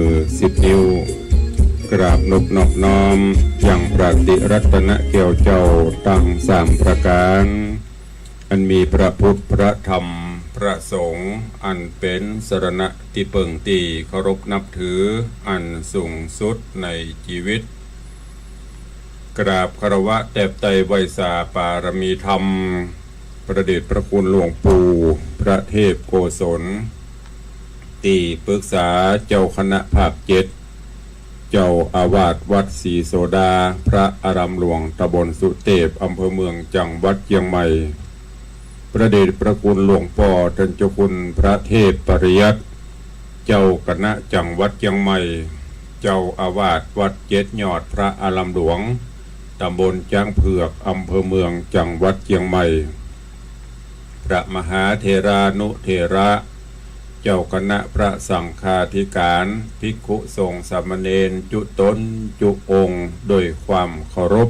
อ10 นิ้วกราบนบนอบน้อมอย่างปราติรัตนเกี่ยวเจ้าตั้ง3 ประการอันมีพระพุทธพระธรรมพระสงฆ์อันเป็นสรณะที่เปิ่งตีเคารพนับถืออันสูงสุดในชีวิตกราบคารวะแตบไตรไวยสาปารมีธรรมประเดชพระคุณหลวงปู่พระเทพโกศลที่ปรึกษาเจ้าคณะภาค7เจ้าอาวาสวัดศรีโสดาพระอารามหลวงตำบลสุเทพอำเภอเมืองจังหวัดเชียงใหม่ประเดชพระคุณหลวงพ่อท่านเจ้าคุณพระเทพปริยัติเจ้าคณะจังหวัดเชียงใหม่เจ้าอาวาสวัด7 ยอดพระอารามหลวงตำบลจ้างเผือกอำเภอเมืองจังหวัดเชียงใหม่พระมหาเถรานุเถระเจ้าคณะพระสังฆาธิการภิกขุสงฆ์สามเณรจุตนจุองค์โดยความเคารพ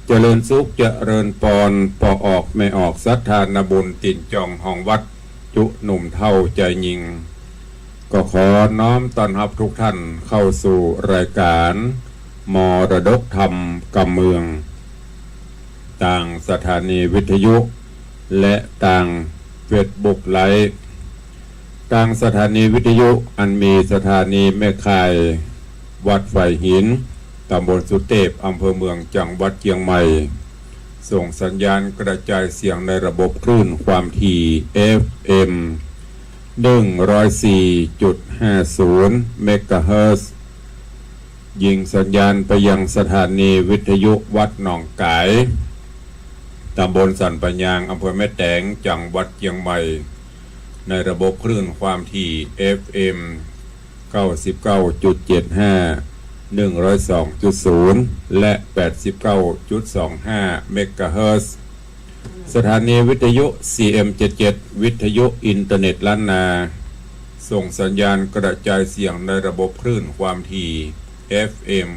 เจริญสุขเจริญปอนปอออกไม่ออกศรัทธานบุญติ่นจองห้องวัดจุหนุ่มเท่าใจยิงก็ขอน้อมต้อนรับทุกท่านเข้าสู่รายการมรดกธรรมกำเมืองต่างสถานีวิทยุและต่างเฟซบุ๊กไลฟ์ต่างสถานีวิทยุอันมีสถานีแม่ข่ายวัดไฟหินตำบลสุเทพอำเภอเมืองจังหวัดเชียงใหม่ส่งสัญญาณกระจายเสียงในระบบคลื่นความถี่ FM 104.50 เมกะเฮิรตซ์ยิงสัญญาณไปยังสถานีวิทยุวัดหนองกายตำบลสันปัญญางอำเภอแม่แตงจังหวัดเชียงใหม่ในระบบคลื่นความถี่ FM 99.75 102.0 และ 89.25 เมกะเฮิรตซ์สถานีวิทยุ CM77 วิทยุอินเทอร์เน็ตล้านนาส่งสัญญาณกระจายเสียงในระบบคลื่นความถี่ FM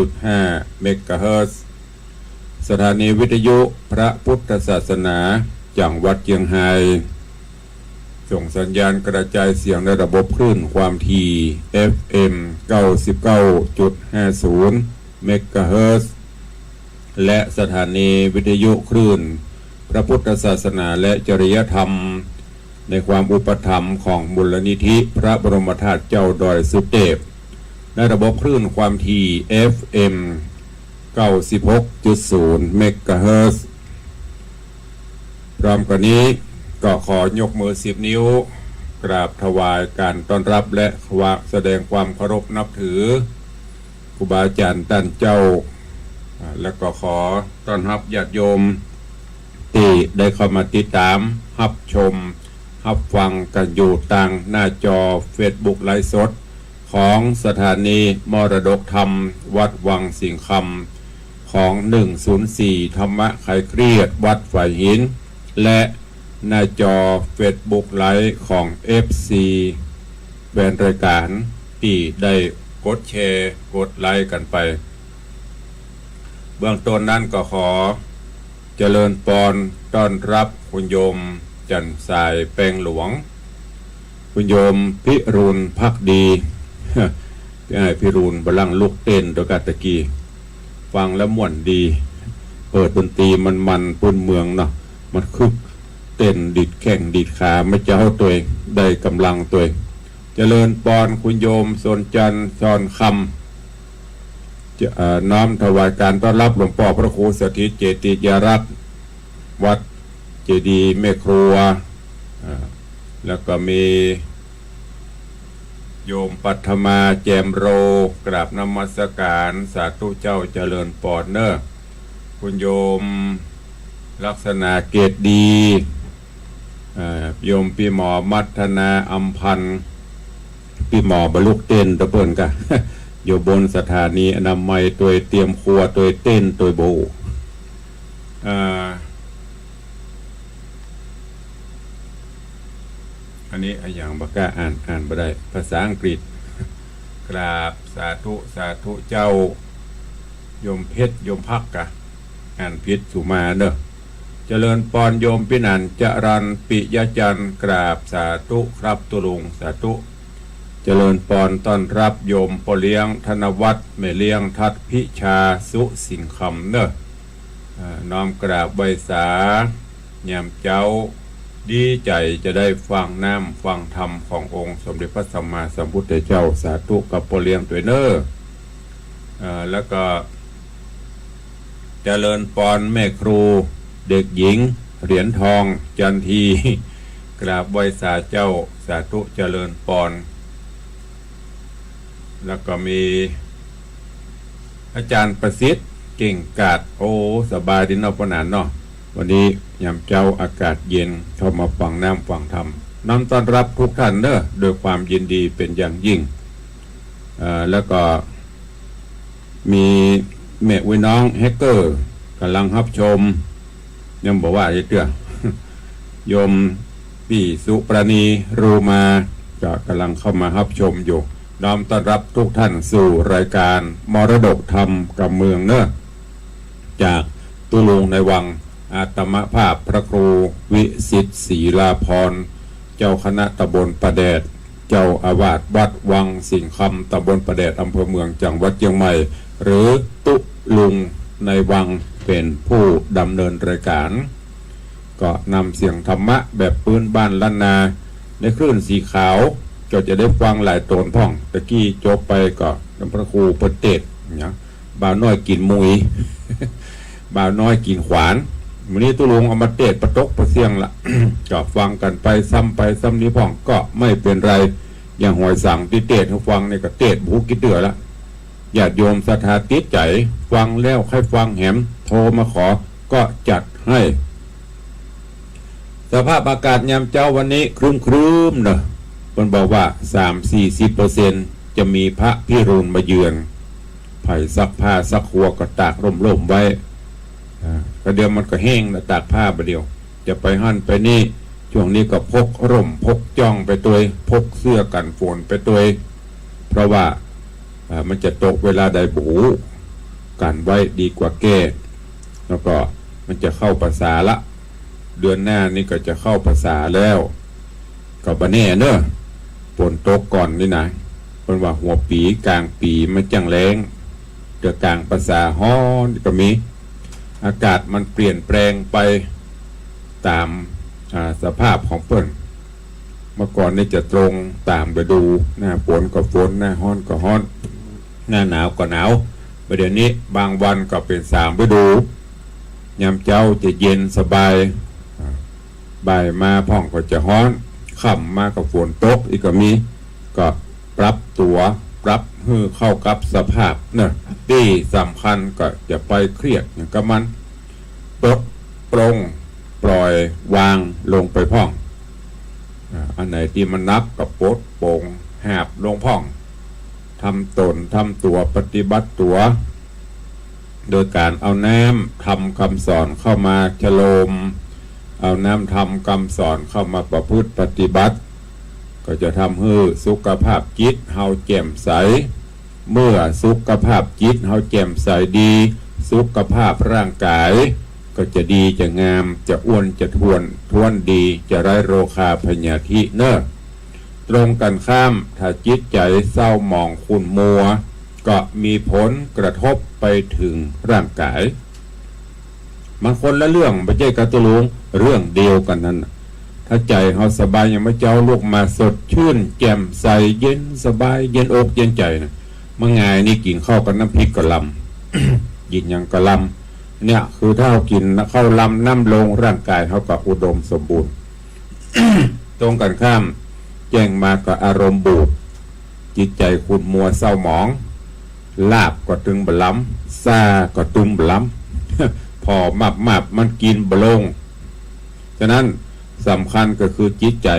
97.5 เมกะเฮิรตซ์สถานีวิทยุพระพุทธศาสนาจังหวัดเชียงรายส่งสัญญาณกระจายเสียงในระบบคลื่นความถี่ FM 99.50 เมกะเฮิรตซ์และสถานีวิทยุคลื่นพระพุทธศาสนาและจริยธรรมในความอุปถัมภ์ของมูลนิธิพระบรมธาตุเจ้าดอยสุเทพในระบบคลื่นความถี่ FM 96.0 เมกะเฮิรตซ์พร้อมกันนี้ก็ขอยกมือ10 นิ้วกราบถวายการต้อนรับและแสดงความเคารพนับถือครูบาอาจารย์ท่านเจ้าและก็ขอต้อนรับญาติโยมที่ได้เข้ามาติดตามรับชมรับฟังกันอยู่ทางหน้าจอ Facebook ไลฟ์สดของสถานีมรดกธรรมวัดวังสิงห์คำของ104ธรรมะไขเครียดวัดไฟหินและหน้าจอ Facebook ไลฟ์ของ FC แฟนรายการที่ได้กดแชร์กดไลค์กันไปเบื้องต้นนั้นก็ขอเจริญปอนต้อนรับคุณโยมจันทรายแปลงหลวงคุณโยมพิรุณภักดีพิรุณบลังลุกเต้นตัวกาตะกี้ฟังแล้วม่วนดีเปิดดนตรีมันปืนเมืองเนาะมันคึกเต้นดิดแข้งดิดขาไม่เจ้าตัวเองได้กำลังตัวเองเจริญปอนคุณโยมสนจันทร์ซอนคำจะน้อมถวายการต้อนรับหลวงพ่อพระครูสถิตเจติยรัตน์วัดเจดีย์แม่ครัวแล้วก็มีโยมปัทมาแจมโรกราบนมัสการสาธุเจ้าเจริญปอนเนอร์คุณโยมลักษณะเกตดีโยมปีหมอมัทนาอัมพันธ์ปีหมอบลุกเต้นตะเปิ่นกะ อยู่บนสถานีอนามัยตัวเตรียมครัวตัวเต้นตัวโบอันนี้อย่างบักก้าอ่านบ่ได้ภาษาอังกฤษกราบสาธุเจ้าโยมเพชรโยมพักกะอ่านพิษสุมาเนอะเจริญปอนโยมพินันจรันปิยจันกราบสาธุครับตุลุงสาธุ เจริญปอนต้อนรับโยมปอเลี้ยงธนวัฒน์แม่เลี้ยงทัดพิชาสุสิงคำเนอะน้อมกราบใบสายามเจ้าดีใจจะได้ฟังน้ำฟังธรรมขององค์สมเด็จพระสัมมาสัมพุทธเจ้าสาธุกับปอเลี้ยงตัวเนอะแล้วก็เจริญปอนแม่ครูเด็กหญิงเหรียญทองจันทีกราบไหว้สาเจ้าสาธุเจริญปอนแล้วก็มีอาจารย์ประสิทธิ์เก่งกาจโอ้สบายดีเนาะปนานเนาะวันนี้ยามเจ้าอากาศเย็นเข้ามาฟังน้ำฟังธรรมนำต้อนรับทุกท่านเนอะโดยความยินดีเป็นอย่างยิ่งแล้วก็มีแม่วิน้องแฮกเกอร์กำลังรับชมยังบอกว่าเตื้อโยมพี่สุปราณีรูมาก็กำลังเข้ามารับชมอยู่น้อมต้อนรับทุกท่านสู่รายการมรดกธรรมกับเมืองเนอะจากตุลุงในวังอาตมภาพพระครูวิสิทธิ์ศรีลาภรณ์เจ้าคณะตำบลประแดดเจ้าอาวาสวัดวังสิงห์คำตำบลประแดดอำเภอเมืองจังหวัดเชียงใหม่หรือตุลุงในวังเป็นผู้ดำเนินรายการก็นำเสียงธรรมะแบบปืนบ้านล้านนาในคลื่นสีขาวก็จะได้ฟังหลายตนพ่องตะกี้จบไปก็น้ำพระครูเปิดเตศเนี่ยบ่าวน้อยกินมุย บ่าวน้อยกินขวานวันนี้ตุลุงเอามาเตศประตกประเสียงละ ก็ฟังกันไปซ้ำนี้พ่องก็ไม่เป็นไรอย่างหอยสั่งที่เตศเขาฟังเนี่ยก็เตศบูกิดเดือละญาติโยมศรัทธาติดใจฟังแล้วให้ฟังแหมโทรมาขอก็จัดให้สภาพอากาศยามเจ้าวันนี้ครึ้มๆเนอะคนบอกว่า 3-40% จะมีพระพิรุณมาเยือนไผ่ซักผ้าซักหัวก็ตากร่มๆไว้ก็เดี๋ยวมันก็แห้งแล้วตากผ้าประเดี๋ยวจะไปหั่นไปนี่ช่วงนี้ก็พกร่มพกจ้องไปตัวพกเสื้อกันฝนไปตัวเพราะว่ามันจะตกเวลาใดบูกันไว้ดีกว่าแก้แล้วก็มันจะเข้าภาษาละเดือนหน้านี่ก็จะเข้าภาษาแล้วก็บ่แน่เนอะฝนตกก่อนนี่นะเป็นว่าหัวปีกลางปีมันจังแรงเดือนกลางภาษาฮ้อนก็มีอากาศมันเปลี่ยนแปลงไปตามสภาพของเปิ้นเมื่อก่อนนี่จะตรงตามฤดูหน้าฝนก็ฝนหน้าฮ้อนก็ฮ้อนหน้าหนาวก็หนาวประเดี๋ยวนี้บางวันก็เป็น3ฤดูยามเจ้าจะเย็นสบายบ่ายมาพ่องก็จะฮ้อนค่ำมาก็ฝนตกอีกก็มีก็ปรับตัวปรับให้เข้ากับสภาพเนอะที่สำคัญก็จะไปเครียดอย่างกับมันปลดปลงปล่อยวางลงไปพ่องอันไหนที่มันนักกับปลดโปร่งแหบลงพ่องทำตนทำตัวปฏิบัติตัวโดยการเอาน้ำทำคำสอนเข้ามาฉโลมเอาน้ำทำคำสอนเข้ามาประพฤติปฏิบัติก็จะทำให้สุขภาพจิตเฮาแจ่มใสเมื่อสุขภาพจิตเฮาแจ่มใสดีสุขภาพร่างกายก็จะดีจะงามจะอ้วนจะท้วนดีจะไร้โรคาพยาธิเนอะตรงกันข้ามถ้าจิตใจเศร้าหมองขุ่นมัวก็มีผลกระทบไปถึงร่างกายมันคนละเรื่องไม่ใช่กระตุลุงเรื่องเดียวกันนั่นถ้าใจเขาสบายอย่างพระเจ้าลูกมาสดชื่นแจ่มใสเย็นสบายเย็นอกเย็นใจนะเมื่อไงนี่กินข้าวกับน้ำพริกกะลำ กินอย่างกะลำเนี่ยคือถ้าเรากินข้าวลำน้ำลงร่างกายเขาก็อุดมสมบูรณ์ ตรงกันข้ามแจ้งมากับอารมณ์บูดจิตใจขุ่นมัวเศร้าหมองลาบก็ตึงบล้ำซาก็ตึงบล้ำ พอมับมันกินบลงฉะนั้นสำคัญก็คือจิตใจ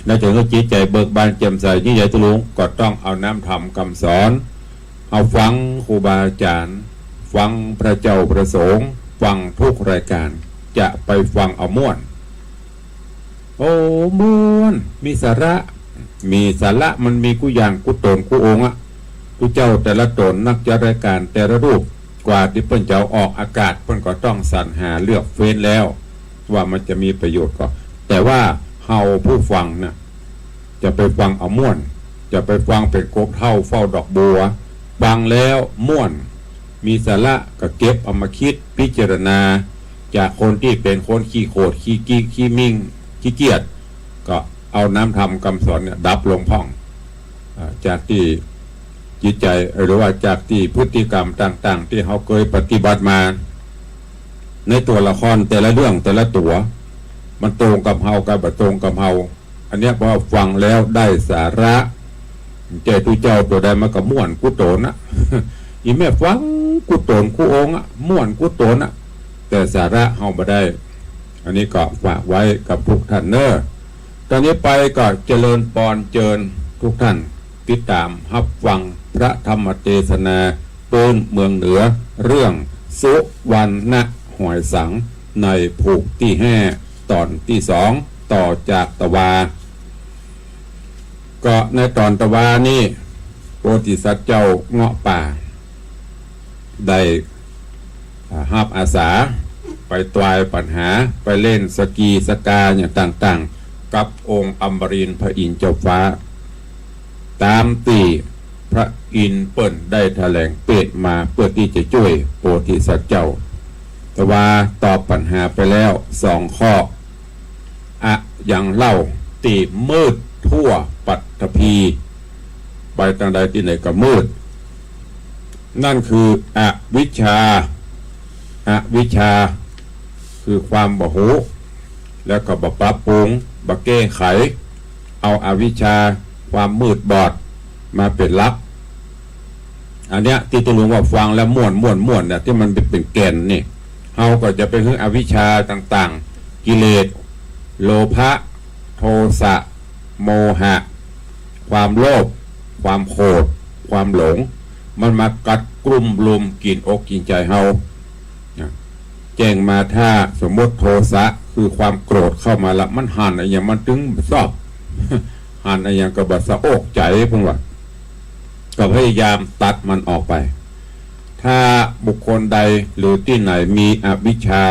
และถึงก็จิตใจเบิกบานแจ่มใสที่ใหญ่ตุลุงก็ต้องเอาน้ำธรรมคำสอนเอาฟังครูบาอาจารย์ฟังพระเจ้าประสงค์ฟังทุกรายการจะไปฟังเอาม่วนโอ้ม่วนมีสาระมันมีกุอย่างกุตนกุองค์กุเจ้าแต่ละตนนักจัดรายการแต่ละรูปกว่าที่เปิ้นจะออกอากาศเปิ้นก็ต้องสรรหาเลือกเฟ้นแล้วว่ามันจะมีประโยชน์ก็แต่ว่าเฮาผู้ฟังนะ จะไปฟังเอาม่วนจะไปฟังเป็นกบเท่าเฝ้าดอกบัวฟังแล้วม่วนมีสาระก็เก็บเอามาคิดพิจารณาจากคนที่เป็นคนขี้โขดขี้กี้ขี้มิ่งขี้เกียจก็เอาน้ำธรรมคำสอนเนี่ยดับลงพ่องจากที่จิตใจหรือว่าจากที่พฤติกรรมต่างๆที่เขาเคยปฏิบัติมาในตัวละครแต่ละเรื่องแต่ละตัวมันตรงกับเฮากับบ่ตรงกับเฮาอันเนี้ยพอฟังแล้วได้สาระใจตุเจ้าตัวใดมันก็ม่วนกุโตนนะ อีแม่ฟังกุโตนกุองอ่ะม่วนกุโตนอ่ะแต่สาระเฮาบ่ได้อันนี้ก็ฝากไว้กับทุกท่านเนอะตอนนี้ไปก็เจริญปอนเจิญทุกท่านติดตามรับฟังพระธรรมเทศนาปืนเมืองเหนือเรื่องสุวรรณหอยสังในผูกที่5ตอนที่2ต่อจากตะวาก็ในตอนตะวานี่โพธิสัตว์เจ้าเงาะป่าได้รับอาสาไปตวายปัญหาไปเล่นสกีสกาอย่างต่างๆกับองค์อมรินทร์พระอินทร์เจ้าฟ้าตามตีพระอินทร์เปิ้นได้แถลงเปรตมาเพื่อที่จะช่วยโพธิสัตว์เจ้าแต่ว่าตอบปัญหาไปแล้ว2ข้ออย่างเล่าตีมืดทั่วปัตตภีไปทางใดที่ไหนก็มืดนั่นคืออวิชชาคือความบ่หูแล้วก็บ่ปรับปรุงบ่แก้ไขเอาอวิชชาความมืดบอดมาเป็นลักอันเนี้ยที่ตัวหลวงว่าฟังแล้วม่วนเนี่ยที่มันเป็นแก่นนี่เฮาก็จะไปหึงอวิชชาต่างๆกิเลสโลภะโทสะโมหะความโลภความโกรธความหลงมันมากัดกลุ่มลุมกินอกกินใจเฮาแจ้งมาถ้าสมมติโทสะคือความโกรธเข้ามาละมันหันอะไรอย่างมันถึงชอบ หันอะไรอย่างกระบะสะอกใจพวกว่าก็พยายามตัดมันออกไปถ้าบุคคลใดหรือที่ไหนมีอวิชชา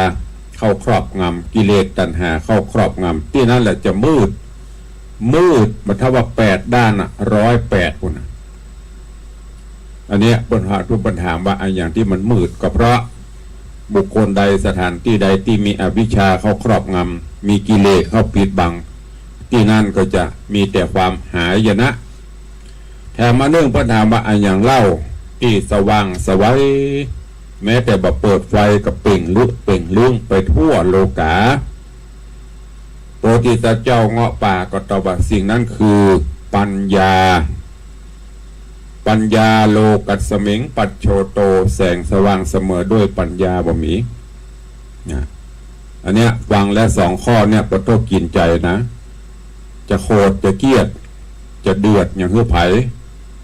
เข้าครอบงำกิเลสตัณหาเข้าครอบงำที่นั่นแหละจะมืดมันถ้าว่า8ด้าน108คนอันนี้ปัญหาทุกปัญหาว่าอย่างที่มันมืดก็เพราะบุคคลใดสถานที่ใดที่มีอวิชชาเข้าครอบงำมีกิเลสเข้าปิดบังที่นั่นก็จะมีแต่ความหายนะแถมมาเรื่องปัญหาว่าอย่างเล่าที่สว่างสวัยแม้แต่แบบเปิดไฟกับเปล่งลุกเปล่งลุ่งไปทั่วโลกาโพธิสัตว์เจ้าเงาะป่าก็ตอบว่าสิ่งนั้นคือปัญญาโลกัสมิงปัจโชโตแสงสว่างเสมอด้วยปัญญาบ่มีอันเนี้ยฟังและ2ข้อเนี่ยปะโตกินใจนะจะโคตรจะเกียดจะเดือดอย่างหื้อไผ่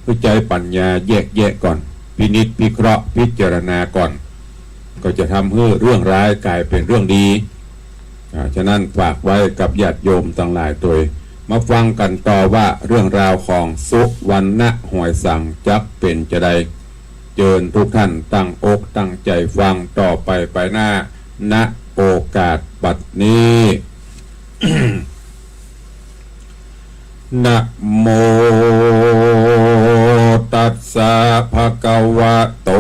เพื่อใจปัญญาแยกก่อนพินิจพิเคราะห์พิจารณาก่อนก็จะทำให้เรื่องร้ายกลายเป็นเรื่องดีฉะนั้นฝากไว้กับญาติโยมทั้งหลายตัวมาฟังกันต่อว่าเรื่องราวของสุวรรณหอยสังจักเป็นจะใดเจิญทุกท่านตั้งอกตั้งใจฟังต่อไปหน้าณโอกาสบัดนี้ นะโมตัสสะภะคะวะโต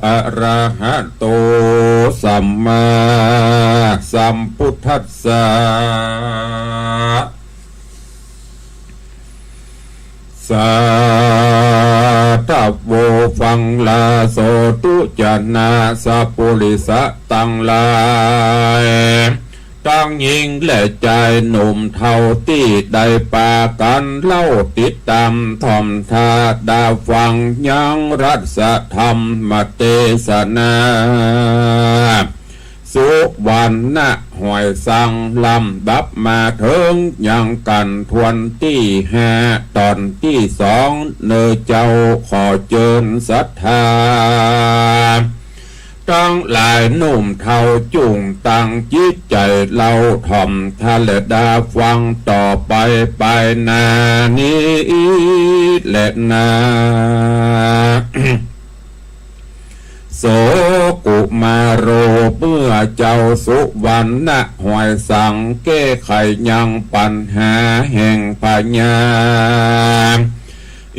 อะระหะโตสัมมาสัมพุทธัสสะสาธุโวฟังลาโสตุจนาสัพพุริสะตังลายตั้งยิงและใจหนุ่มเท่าที่ได้ปากันเล่าติดตามทอมทาดาฟังยังรัศธรรมเทศนาสุวรรณหอยสังลำดับมาถึงยังกันทวนที่5ตอนที่2เนอเจ้าขอเจิญศรัทธาตั้งหลายหนุ่มเท่าจุงตั้งจิตใจเราถ่อมทะเลดาฟังต่อไปนานี้และนา โสกุ มาโรเมื่อเจ้าสุวรรณะหวยสังแก้ไขยังปัญหาแห่งปัญญา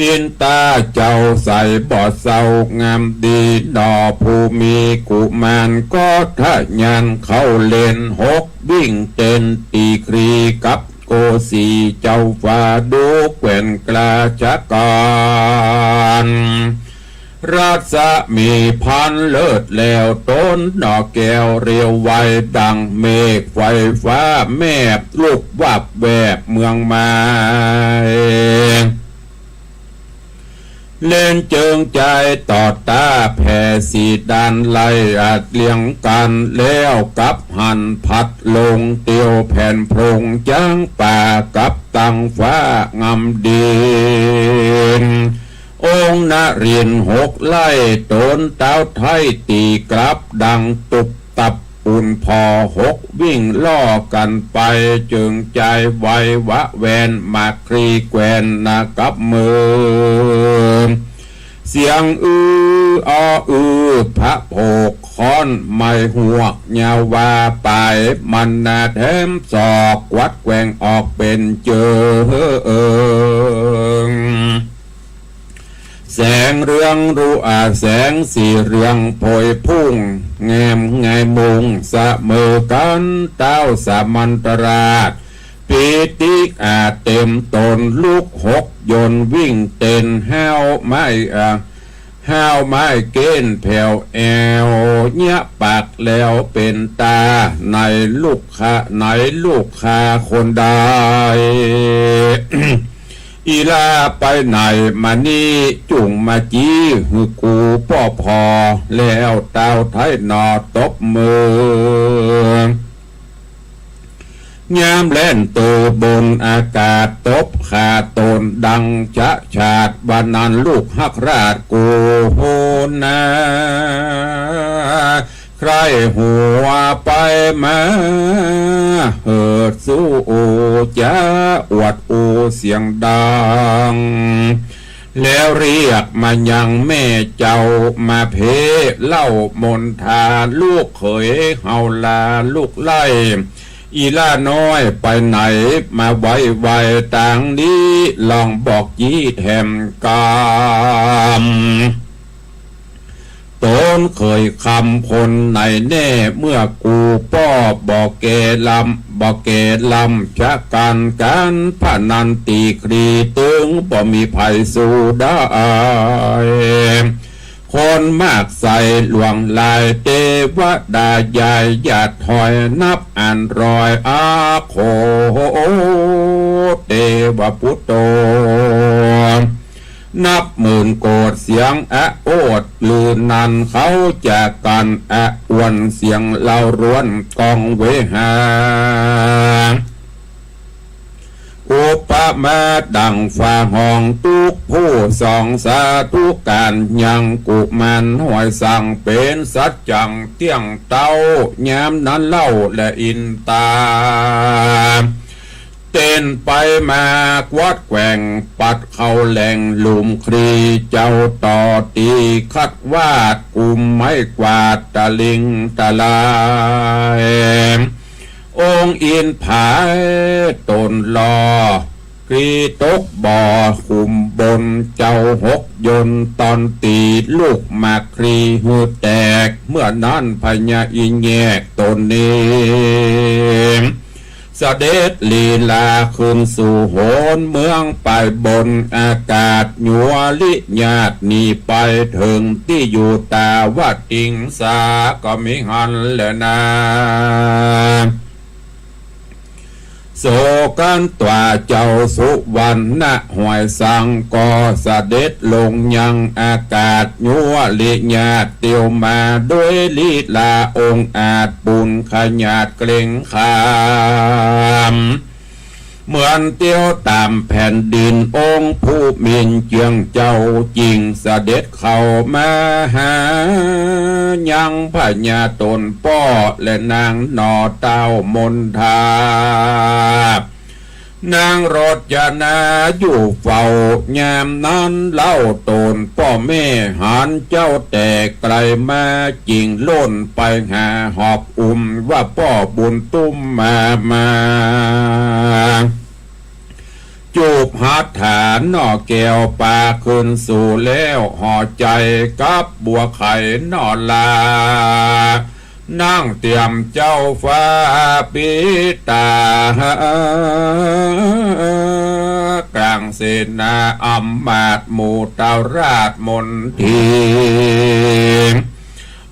อินตาเจ้าใส่บอดเศร้างามดีดอผู้มีกุมารก็ทะยันเข้าเล่นหกวิ่งเต้นตีครีกับโกสีเจ้าฟ้าดูแกว่นกลาจักรราชมีพันเลิศแล้วต้นดอกแก้วเรียวไวดังเมฆไฟฟ้าแมบลูกวับแวบเมืองมาเล่นเจิงใจต่อตาแผ่สีดานไล่อาจเลี้ยงกันแล้วกับหันพัดลงเตียวแผ่นพรงจ้างป่ากับตังฟ้างำดินองค์นรินหกไล่ตนเต้าไทยตีกลับดังตุบตับปุ่นพอหกวิ่งล่อกันไปจึงใจไววะแวนมาครีแกวนนากับมือเสียงพระโภกค้อนไม่หัวกยาววาไปมันนาแถมศอกวัดแกว่งออกเป็นเจอแสงเรืองรูแสงสีเรืองโพยพุ่งแงมไงมุงเสมอกันเต้าสามันตราชปีติกเต็มตนลูกหกยนวิ่งเต้นห้าวไม้เกณฑ์แผ่วแอวเนี้ยปากแล้วเป็นตาในลูกคาคนใด อีลาไปไหนมานี่จุงมาจี้หือกูป้อพอแล้วเต้าไทยนอตบมือยามเล่นตัวบนอากาศตบขาตนดังจะฉาดบานันลูกฮักราชกูโหนาใครหัวไปมาเหิดสู้จะอวดเสียงดังแล้วเรียกมายังแม่เจ้ามาเพเล่ามนทาลูกเขยเฮาลาลูกไล่อีล่าน้อยไปไหนมาไวต่างนี้ลองบอกยี่แถมกามตนเคยคำคนไหนแน่เมื่อกูป้อบอกเกลำชักกันพนันตีครีตึงบ่มีภัยสู้ได้คนมากใส่หลวงลายเทวดายายหยาดถอยนับอ่านรอยโคเทวพุทโธนับหมื่นโกดเสียงโอดลือนันเขาจากกันอวนเสียงเล่าร้วนกองเวหาอุปมาดังฟ้าห้องทุกผู้สองสาธุการยังกุมันหวยสั่งเป็นสัจจังเตี้ยงเต้ายามนั้นเล่าและอินตาเต้นไปมากวัดแกว่งปัดเข้าแหล่งหลุมครีเจ้าต่อตีคัดวาดกุมไม้กวาดตะลิงตะลายองค์อินผายตนลอกรีตกบ่อขุมบนเจ้าหกยนตอนตีลูกมาครีหูแตกเมื่อนั้นพญาอินแยกตนนี้เสด็จลีลาขึ้นสู่โหนเมืองไปบนอากาศหยัวลิญาติหนีไปถึงที่อยู่ตาวัดอิงสาก็มิหันแลนาโศกันตัวเจ้าสุวรรณะหวยสังก็เสด็จลงยังอากาศยัวลิญาติเตียวมาด้วยลีลาองค์อาจปุณขญาติเกรงขามเหมือนเตียวตามแผ่นดินองค์ผู้มีเจียงเจ้าจริงเสด็จเข้ามาหายังพญาตนป้อและนางนอเต้ามนทา นางรจนาอยู่เฝ้ายามนั้นเล่าตนพ่อแม่หันเจ้าแต่ไกลมาจริงล้นไปหาหอบว่าพ่อบุญตุ้มมาจูบหัตถานนอแก้วปาขึ้นสู่แล้วห่อใจกับบัวไข่นอลานั่งเตรียมเจ้าฟ้าปิตากลางเสนาอำมาตย์หมู่เตาราชมนที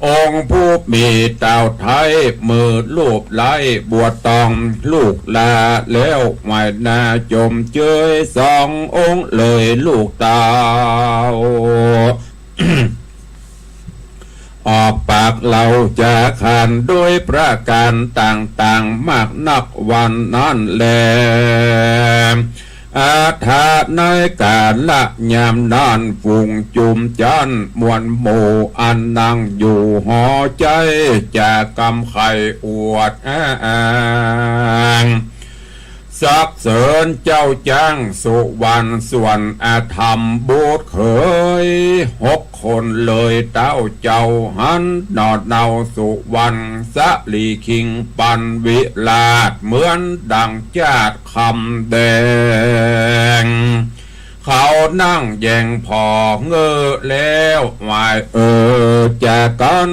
องค์ผู้มีเต่าไทยมือลูบไล่บัวตองลูกลาแล้วไม่นาจมเจยสององค์เลยลูกเต่า ออกปากเราจะขันด้วยประการต่างๆมากนักวันนั้นแลอาถาในการละยามนานฝูงจุมจันมวลหมู่อันนั่งอยู่หอใจจะกำไข่อวดอ้างสักเสริญเจ้าจ้างสุวรรณส่วนอาธรรมบูตเคย6 คนเลยเต้าเจ้าหันนอดเนาสุวรรณสะลีคิงปันวิลาศเหมือนดังจาดคำแดงเขานั่งแย่งพอเงอแล้ววายจะกัน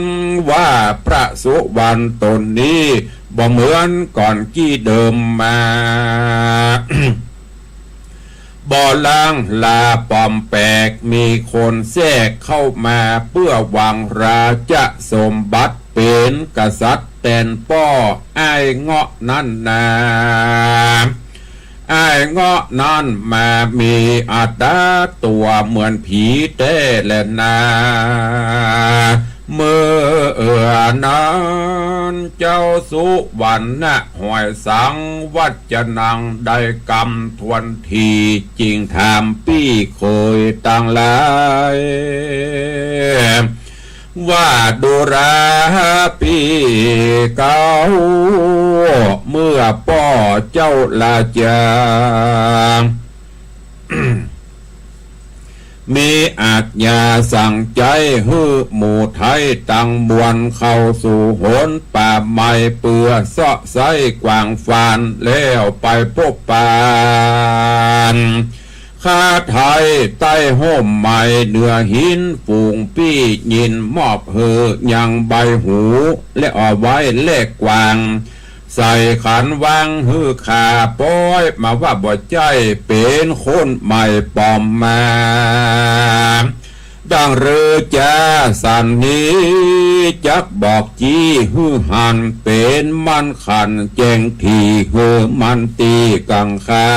ว่าพระสุวรรณตนนี้บ่เหมือนก่อนกี้เดิมมา บ่ล้างลาปอมแปกมีคนแทรกเข้ามาเพื่อหวังราชสมบัติเป็นกษัตริย์แตนป้อไอ้เงาะนั่นนาไอ้เงาะนั้นมามีอัตราตัวเหมือนผีเต้และนาเมื่อนั้นเจ้าสุวรรณะหอยสังวัจนังได้กำทวนทีจริงถามปี้เคยต่างหลายว่าดูราปีเก่าเมื่อป่อเจ้าลาจาง มีอาจญาสั่งใจฮือหมู่ไทยตั้งมวลเข้าสู่โหนป่าไม้เปื่อเสาะไส้กวางฟานแล้วไปพบปานข้าไทยใต้ห่มไม้เนื้อหินฝูงปี้ยินมอบเหือยังใบหูและเอาไว้เลขกวางใส่ขันวางฮือขาป้อยมาว่าบ่ใจเป็นคนใหม่ปอมมาดังเรือจ้าสันนี้จักบอกจีฮือหันเป็นมันขันแจงทีฮือมันตีกังคา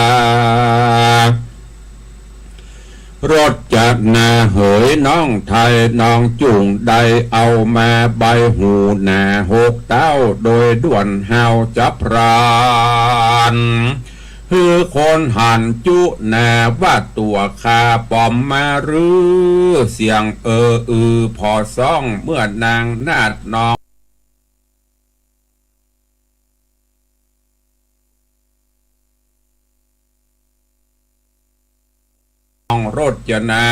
รถจัดนาเหยน้องไทยน้องจุ่งได้เอามาใบหูหนา6 เต้าโดยด่วนเฮาจับพรานคือคนหันจุนาว่าตัวคาปอมมาหรือเสียงพอซ่องเมื่อนางนาดน้องรจนา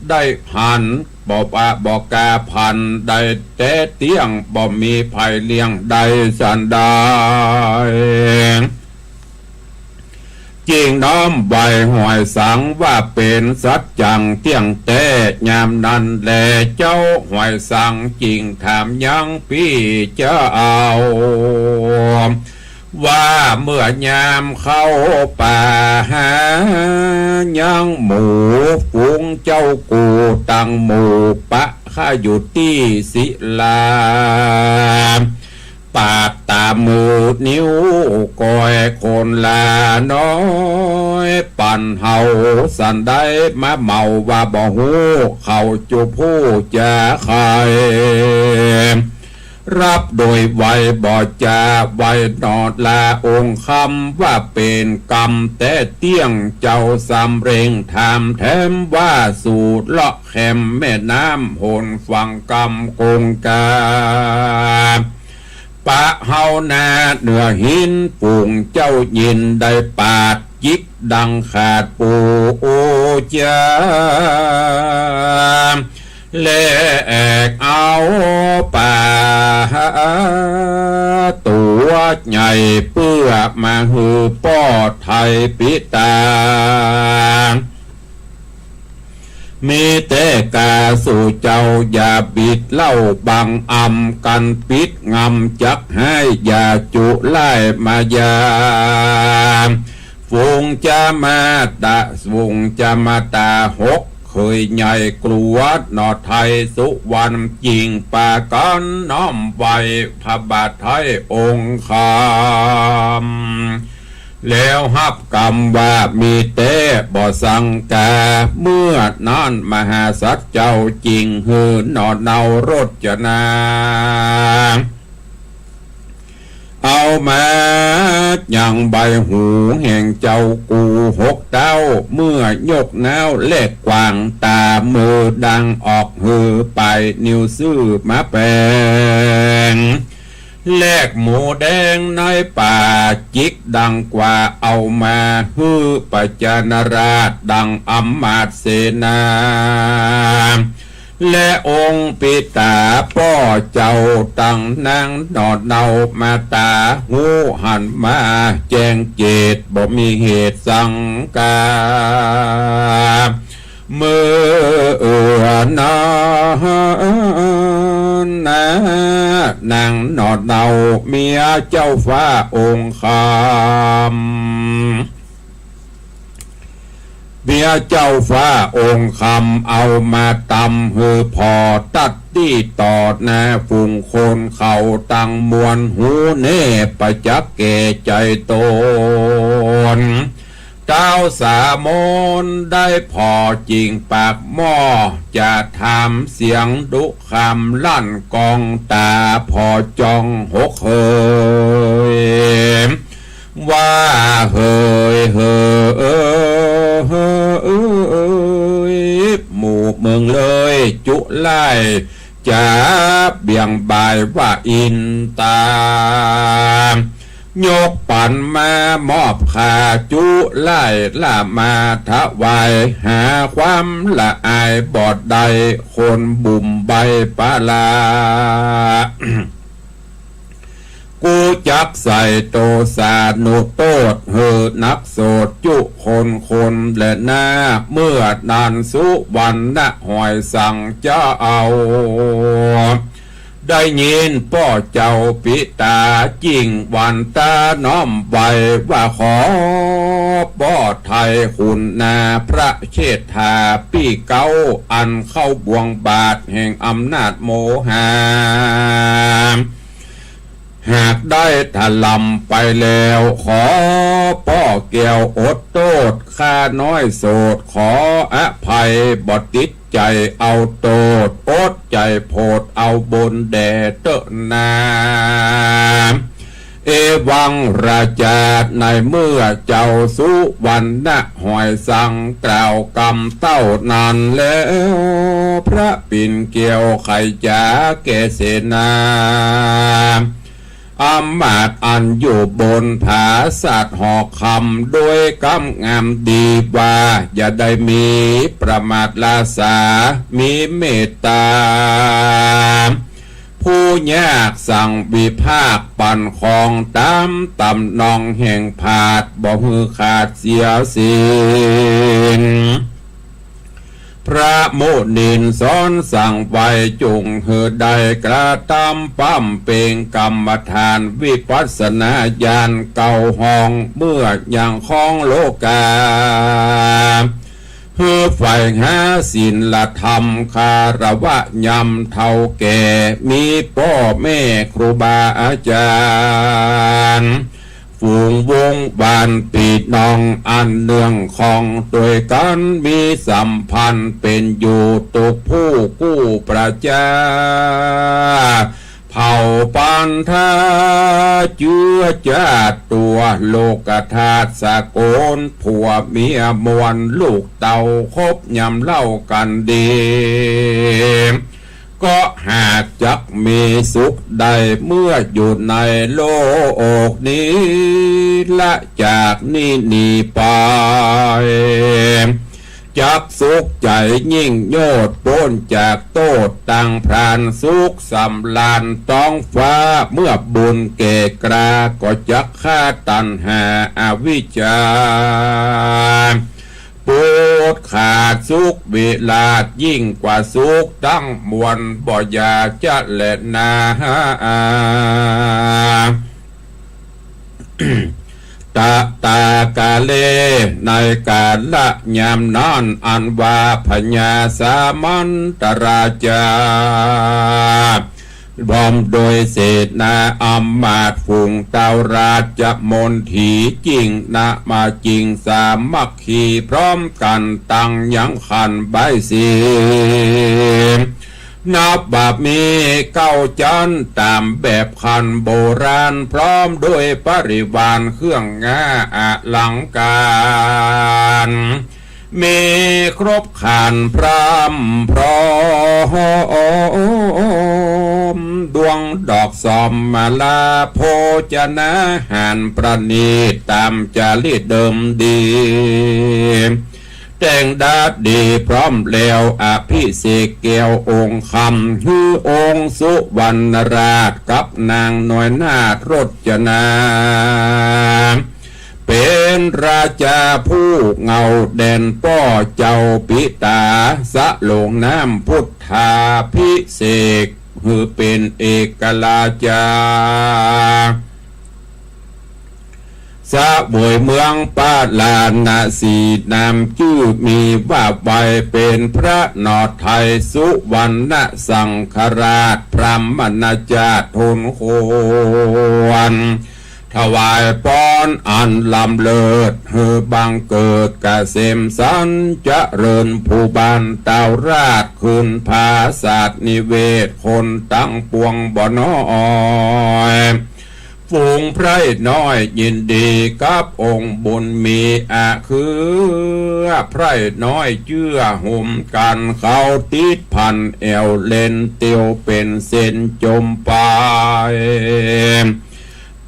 ได้หันบอกกาพันได้แต่เตียงบ่มีภัยเลี้ยงได้สันได้จริงน้อมใบหอยสังว่าเป็นสัจจังเตียงแต่ยามนั้นแลเจ้าหอยสังจริงถามยังพี่จะเอาว่าเมื่อยามเข้าป่าหายังหมูฝูงเจ้ากูตั้งหมู่ปะข้าอยู่ที่ศิลาปาดตามือนิ้วก้อยคนลาน้อยปั่นเฮาสันได้มาเมาว่าบ่หูเขาจูผู้จะใครรับโดยไวบ่จาไวนอดลาองค์คำว่าเป็นกรรมแต่เตี้ยงเจ้าสำเร็งถามแถมว่าสูตรเลาะแคมแม่น้ำโหนฝั่งกรรมกงกา ปะเฮานาเหนือหินปุ่งเจ้ายินได้ปาดจิกดังขาดปูโอจาแลกเอาป่าตัวใหญ่เพื่อมาหือป้อไทยปิตามีแต่กาสู่เจ้าอย่าบิดเล่าบังอำกันปิดงำจักให้อย่าจุไล่มายาฝูงจะมาตะฝูงจะมาตาหกเคยใหญ่กลัวหนอไทยสุวรรณจิงปากันน้อมไว้พระบาทไทยองค์คำแล้วฮับกรรมว่ามีเต้บ่สังกาเมื่อนั้นมหาสัจเจ้าจริงหือหนอเนารจนาเอามาอย่างใบหูแห่งเจ้ากูหกเต้าเมื่อยกแนวเล็กกว่างตามือดังออกหือไปนิ้วซื่อมาแปงแลกหมูแดงในป่าจิกดังกว่าเอามาฮือปัจจนราชดังอำมาตย์เสนาและองค์ปิตาป้อเจ้าตั้งนางนอดเนามาตาหูหันมาแจ้งเจตบ่มีเหตุสังกาเมื่อนานางนอดเนาเมียเจ้าฟ้าองค์คำเมียเจ้าฟ้าองค์คำเอามาตำหือพอตัดที่ต่อหน้าฝูงคนเขาตั้งมวลหูเน่ประจักษ์แก่ใจตนเจ้าสามนได้พอจริงปากหม้อจะทำเสียงดุคำลั่นกองตาพอจองหกเฮยว่าเฮยเฮยหมู่เมืองเลยจุไล่จะเบี่ยงบายว่าอินตายกปั่นมามอบขาจุไล่ละมาถวายหาความละอายบอดใดคนบุ่มใบปะลา กูจักใส่โตสานุโตดเฮนักโสดจุคนและหน้าเมื่อนานสุวรรณหอยสั่งจะเอาได้ยินป้อเจ้าปิตาจริงวันตาน้อมไว้ว่าขอป้อไทยคุณนาพระเชษฐาปีเก้าอันเข้าบวงบาทแห่งอำนาจโมหะหากได้ถลำไปแล้วขอป้อแก้วอดโทษข้าน้อยโสดขออภัยบดติดใจเอาโตดอดใจโพดเอาบนแด่เตนาเอวังราชาในเมื่อเจ้าสุวรรณหอยสังกล่าวกรรมเต้านานแล้วพระปิ่นเกี่ยวไข่จ๋าเกเสนาอำมาตย์อันอยู่บนผาสัตว์หอกคำโดยกำงามดีว่าอย่าได้มีประมาทลาสามีเมตตาผู้ยากสั่งวิภาคปั่นของตามตำนองแห่งผาดบ่ฮือขาดเสียสินพระโมนินสอนสั่งไว้จุงเหือใดกระทำปั้มเป็นกรรมฐานวิปัสสนาญาณเก่าห้องเมื่ออย่างของโลกาเพื่อฝ่ายหาศีลธรรมคารวะยำเท่าแก่มีพ่อแม่ครูบาอาจารย์ฝูงวงบานปีน้องอันเนื่องของโดยกันมีสัมพันธ์เป็นอยู่ตุกผู้กู้ประจาเผ่าปันธาเจือจาดตัวโลกธาตุสากลผัวเมียมวลลูกเต่าคบยำเล่ากันดี ก็หากจักมีสุขใดเมื่ออยู่ในโลกนี้ละจากนี้นีไปจักสุขใจยิ่งโยดพ้นจากโทษต่างพรานสุขสำลานต้องฟ้าเมื่อบุญเกกราก็จักฆ่าตัณหาอาวิชชาปูดขาดสุขเวลายิ่งกว่าสุขตั้งมวลบ่อยาจะแลนาตากาเลในกาละยามนอนอันว่าพญาสามันตราจาบอมโดยเศษนาอำมาตย์ฝูงเตาราชมนถีจริงนะมาจริงสามัคคีพร้อมกันตั้งยังขันใบสีนับแบบมีเก้าจันตามแบบคันโบราณพร้อมด้วยปริวารเครื่องงาอลังการมีครบขันพร้อมพร้อมดวงดอกสอมมาลาโภชนาหารประณีตตามจารีตเดิมดีแต่งดาดดีพร้อมแล้วอภิเษกแก้วองค์คำฮือองค์สุวรรณราชกับนางน้อยนาถรจนาเป็นราชาผู้เงาแดนป้อเจ้าปิตาสะลงน้ำพุทธาพิเศษคือเป็นเอกราชาสะบวยเมืองปาลานาสีนามชื่อมีว่าใบเป็นพระนอไทยสุวรรณสังฆราชพระมนาจาทุนโคนถวายป้อนอันลำเลิศเฮือบังเกิดกะเสมสันเจริญผู้บานเต่าราชคืนภาศาสตร์นิเวศคนตั้งปวงบ่น้อยฝูงไพร่น้อยยินดีกับองค์บุญมีคือไพร่น้อยเชื่อห่มกันเขาติดพันเอวเล่นเตียวเป็นเส้นจมไป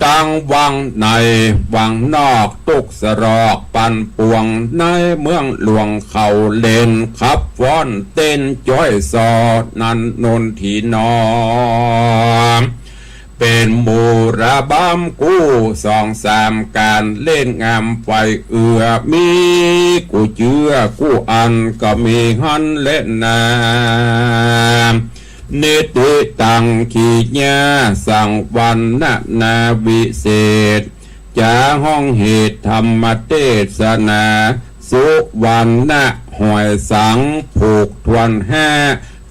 ตั้งวังในวังนอกตุกสรอกปันปวงในเมืองหลวงเขาเล่นขับฟ้อนเต้นจ้อยสอดนันนนทีนอเป็นมูระบำกู้สองสามการเล่นงามไฟเอือมีกูเชื่อกูอันก็มีหันเล่นนาเนติตังขีญาสังวันนาวิเศษจาห้องเหตุธรรมเทศนาสุวรรณหอยสังผูกทวนห้า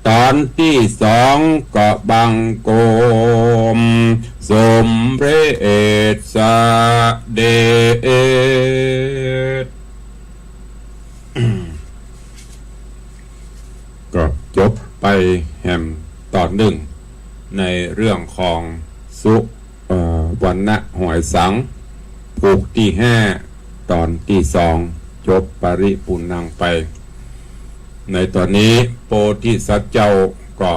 ตอนที่สองก็บังโกมสมเรศสเดชก็จบไปแฮมตอนหนึ่งในเรื่องของสุวรรณหอยสังผูกที่ห้าตอนที่สองจบปริปุณังไปในตอนนี้โพธิสัตว์เจ้าก็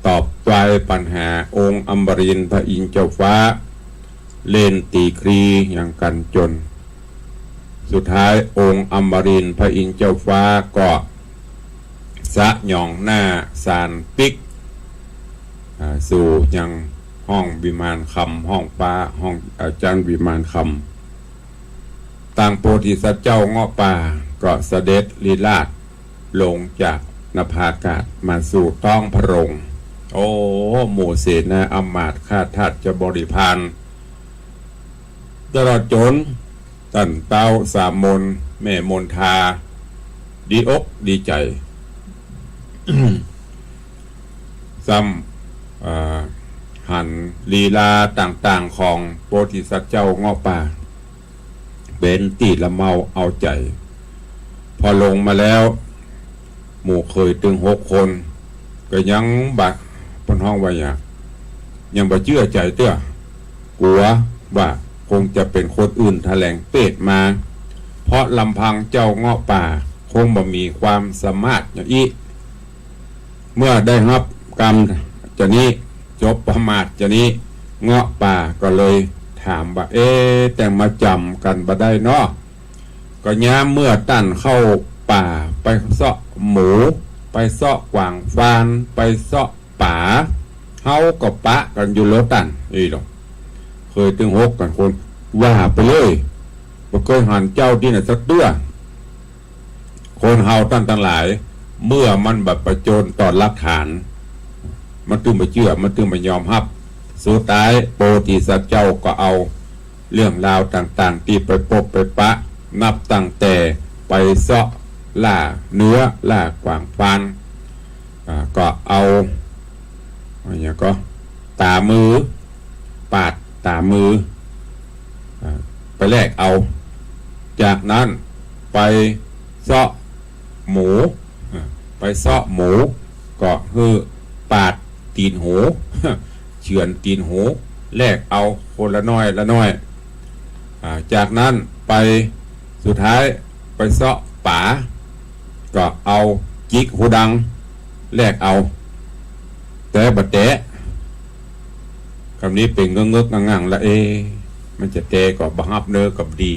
ตอบไว้ปัญหาองค์อมรินทร์พระอินทร์เจ้าฟ้าเล่นตีครีอย่างกันจนสุดท้ายองค์อมรินทร์พระอินทร์เจ้าฟ้าก็สะหย่องหน้าสารปิกสู่ยังห้องวิมานคำห้องฟ้าห้องอาจารย์วิมานคำต่างโพธิสัตว์เจ้าเงาะป่าก็เสด็จลีลาศลงจากนภาอากาศมาสู่ท้องพระโรงโอ้หมู่เสนาอำมาตย์ข้าทาสจะบริพารตลอดจนตันเต้าสามมนแม่มนทาดีอกดีใจ ซ้ำหันลีลาต่างๆของโพธิสัตว์เจ้าเงาะป่าเป็นตีละเมาเอาใจพอลงมาแล้วหมู่เคยถึง6 คนก็ยังบักพนห้องไว้ยังบ่เชื่อใจเตื้อกลัวว่าคงจะเป็นคนอื่นแถลงเปตมา เพราะลำพังเจ้าเงาะป่าคงบ่มีความสามารถอย่างอี เมื่อได้รับกรรมจะนี้จบประมาทจะนี้เงาะป่าก็เลยถามว่าแต่งมาจำกันบ่ได้เนาะก็ย้ำเมื่อตั้นเข้าป่าไปเสาะหมูไปเสาะกวางฟานไปเสาะป่าเฮากับปะกันอยู่แล้วตั้นอีหรอกเคยตึงหกกันคนว่าไปเลยบ่เคยหันเจ้าที่ไหนสักเตื้อคนเฮาตั้นทั้งหลายเมื่อมันแบบประโจนต่อหลักฐานมันตึงไปเชื่อมันตึงไปยอมรับสุดท้ายโปธิสัตว์เจ้าก็เอาเรื่องราวต่างๆที่ไปพบไปปะนับตั้งแต่ไปเสาะล่าเนื้อล่ากวางฟานก็เอาอย่างก็ตามือปาดตามือไปแลกเอาจากนั้นไปเสาะหมูไปเสาะหมูก็คือปาดตีนหูเฉือนตีนหูแลกเอาคนละน้อยละน้อยจากนั้นไปสุดท้ายไปเสาะป่าก็เอาจิกหูดังแลกเอาแต่บัดแตะคำนี้เป็นเงื้อกงังๆละมันจะเตะก็บังคับเนื้อกับดี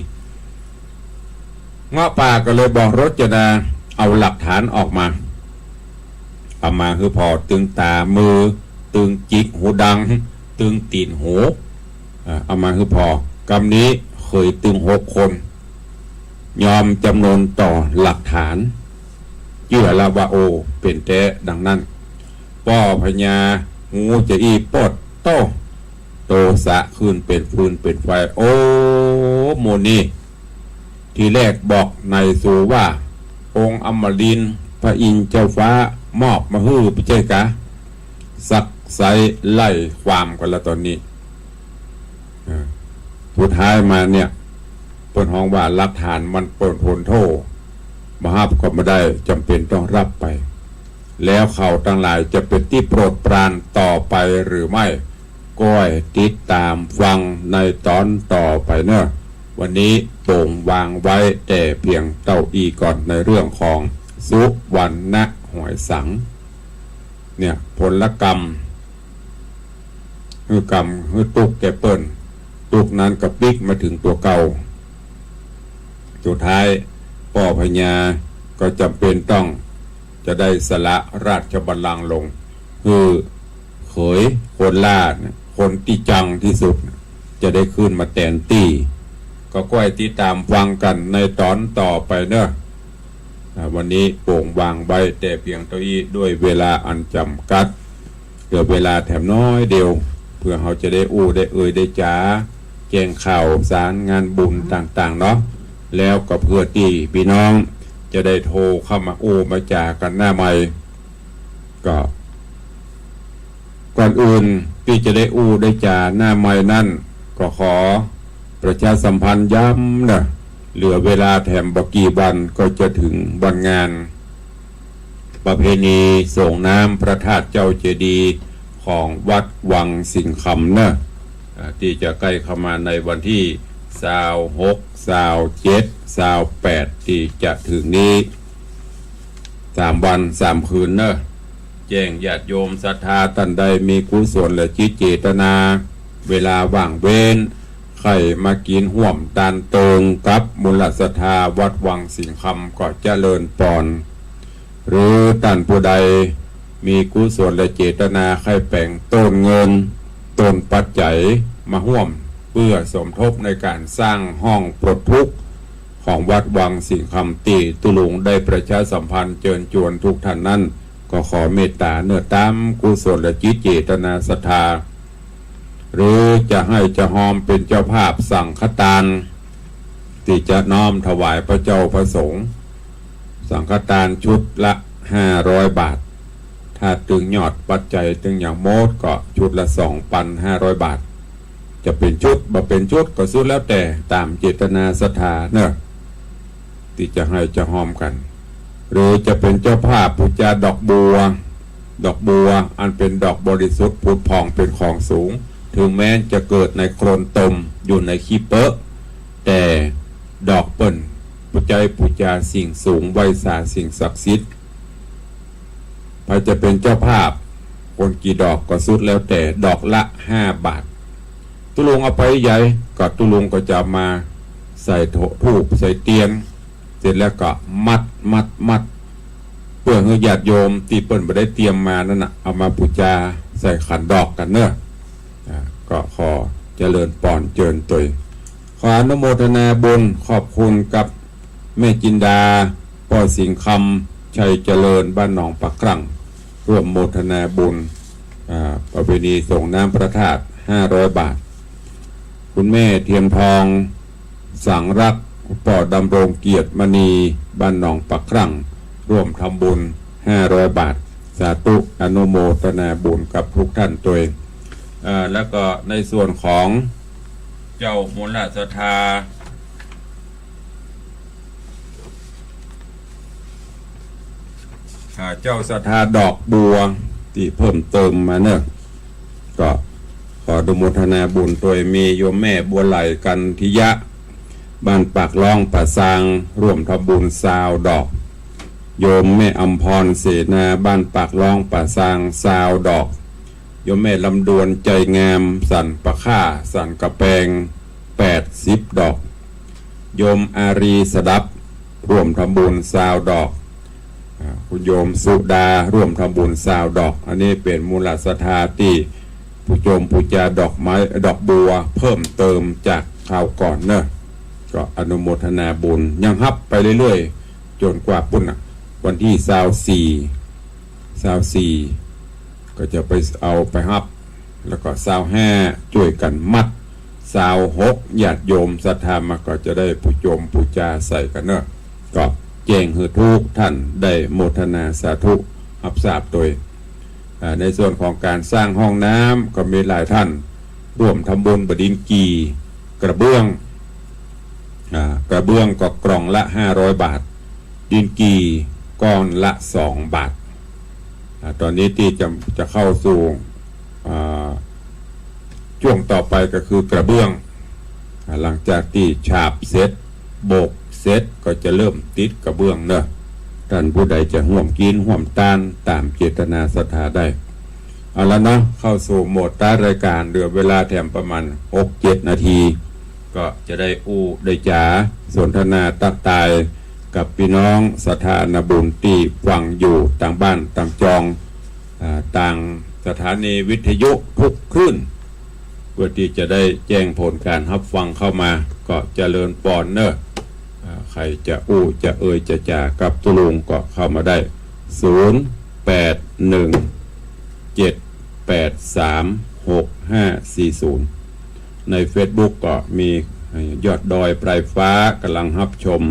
เงาะป่าก็เลยบอกรจนาเอาหลักฐานออกมาเอามาคือพอตึงตามือตึงจิกหูดังตึงตีนหูเอามาคือพอกำนี้เคยตึง6 คนยอมจำนวนต่อหลักฐานเชื่อละว่าโอเป็นแท้ดังนั้นป้อพญางูจะอีปดโตสะขึ้นเป็นฟืนเป็นไฟโอ้โมนีทีแรกบอกในสู่ว่าองค์อมรินทร์พระอินทร์เจ้าฟ้ามอบมาฮื้อพิเจกะสักไซไล่ความกันละตอนนี้สุดท้ายมาเนี่ยเปิดห้องว่าหลักฐานมันเปิดผลโทษมหาก็ไม่ได้จำเป็นต้องรับไปแล้วเขาทั้งหลายจะเป็นที่โปรดปรานต่อไปหรือไม่ก้อยติดตามฟังในตอนต่อไปเนอะวันนี้โป่งวางไว้แต่เพียงเต้าอีก่อนในเรื่องของสุวรรณหอยสังเนี่ยผลกรรมคือกรรมคือตุกแกเปิลตุกนั้นกับปิ๊กมาถึงตัวเก่าสุดท้ายป่อพญาก็จำเป็นต้องจะได้สละราชบัลลังก์ลงคือเขยคนล่าคนที่จังที่สุดจะได้ขึ้นมาแทนที่ก็ก้อยติดตามฟังกันในตอนต่อไปเนอะวันนี้โป่งวางไว้แต่เพียงเท่านี้ด้วยเวลาอันจำกัดเหลือเวลาแถมน้อยเดียวเพื่อเราจะได้อู้ได้ได้จ๋าแจ้งข่าวสารงานบุญต่างๆเนาะแล้วก็เพื่อที่พี่น้องจะได้โทรเข้ามาอู้มาจากันหน้าใหม่ก็ก่อนอื่นที่จะได้อู้ได้จาหน้าใหม่นั่นก็ขอประชาสัมพันธ์ย้ำนะเหลือเวลาแถมบกี่วันก็จะถึงวันงานประเพณีส่งน้ำพระธาตุเจ้าเจดีย์ของวัดวังสิงคำนะที่จะใกล้เข้ามาในวันที่26 27 28ที่จะถึงนี้3 วัน 3 คืนเนอะแจ้งญาติโยมศรัทธาท่านใดมีกุศลและจิตเจตนาเวลาว่างเว้นใครมากินห่วมตานเติงกับมูลศรัทธาวัดวังสิงคำก็เจริญปอนหรือท่านผู้ใดมีกุศลและเจตนาใครแป่งต้นเงินต้นปัจจัยมาห่วมเพื่อสมทบในการสร้างห้องปลดทุกข์ของวัดวังสิงคำตีตุลุงได้ประชาสัมพันธ์เชิญชวนทุกท่านนั้นก็ขอเมตตาเนื้อตามกุศลและจิตเจตนาศรัทธาหรือจะให้จะหอมเป็นเจ้าภาพสังฆทานที่จะน้อมถวายพระเจ้าพระสงฆ์สังฆทานชุดละ500 บาทถ้าตึงยอดปัจจัยตึงอย่างโมดก็ชุดละ 2,500 บาทจะเป็นชุดบ่เป็นชุดก็สุดแล้วแต่ตามเจตนาศรัทธาเนอะที่จะให้จะหอมกันหรือจะเป็นเจ้าภาพบูชาดอกบัวอันเป็นดอกบริสุทธิ์ผุดผ่องเป็นของสูงถึงแม้จะเกิดในโคลนตมอยู่ในขี้เปอะแต่ดอกเปิ้นปูจาสิ่งสูงไวสาสิ่งศักดิ์สิทธิ์พ รจะเป็นเจ้าภาพคนกี่ดอกก็สุดแล้วแต่ดอกละ5 บาทตุลุงเอาไปใหญ่ก็ตุลุงก็จะมาใส่ทูบใส่เตียนเสร็จแล้วก็มัดเพื่อให้ญาติโยมที่เปิ้นบ่ได้เตรียมมานั่นน่ะเอามาบูชาใส่ขันดอกกันเนอะก็ขอเจริญปอนเจิญตยขออนุโมทนาบุญขอบคุณกับแม่จินดาพ่อสิงห์คำชัยเจริญบ้านหนองปากกรั่งร่วมโมทนาบุญประเพณีส่งน้ำพระธาตุ500 บาทคุณแม่เทียมทองสังรักปอดำรงเกียรติมณีบ้านหนองปากกรั่งร่วมทำบุญ500 บาทสาธุอนุโมทนาบุญกับทุกท่านตัวเองแล้วก็ในส่วนของเจ้ามูลศรัทธาเจ้าศรัทธาดอกบัวที่เพิ่มเติมมาเนี่ยก็ขออนุโมทนาบุญโดยมีโยมแม่บัวไหลกันทิยะบ้านปากล่องป่าซางร่วมทำบุญ20 ดอกโยมแม่อำพรเสนาบ้านปากล่องป่าซาง20 ดอกโยมแม่ลำดวนใจงามสันปะค่าสันกระแปง80 ดอกโยมอารีสดับร่วมทำบุญ20 ดอกคุณโยมสุดาร่วมทำบุญ20 ดอกอันนี้เป็นมูลศรัทธาที่ผู้โยมผู้จาดอกไม้ดอกบัวเพิ่มเติมจากข่าวก่อนเนอะก็อนุโมทนาบุญยังฮับไปเรื่อยๆจนกว่าปุ่นวันที่24ก็จะไปเอาไปฮับแล้วก็25ช่วยกันมัด26ญาติโยมศรัทธามาก็จะได้ผู้โยมผู้จาใส่กันเนอะก็แจ้งให้ทุกท่านได้โมทนาสาธุรับทราบโดยในส่วนของการสร้างห้องน้ำก็มีหลายท่านร่วมทำบุญบดินกีกระเบื้องก็กล่องละ500 บาทดินกีก้อนละ2 บาทตอนนี้ที่จะเข้าสู่ช่วงต่อไปก็คือกระเบื้องหลังจากที่ฉาบเสร็จโบกเสร็จก็จะเริ่มติดกระเบื้องเนอะท่านผู้ใดจะห่วมกินห่วมตานตามเจตนาศรัทธาได้เอาละเนาะเข้าสู่โหมดต้ารายการเหลือเวลาแถมประมาณ 6-7 นาทีก็จะได้ได้จ๋าสนทนาตักตายกับพี่น้องศรัทธานาบุญที่ฟังอยู่ต่างบ้านต่างจองต่างสถานีวิทยุทุกคลื่นเพื่อที่จะได้แจ้งผลการรับฟังเข้ามาก็เจริญปอนเนอะใครจะจะจะจ่ากับตุลุงก็เข้ามาได้0817836540ใน Facebook ก็มียอดดอยปลายฟ้ากำลังรับชม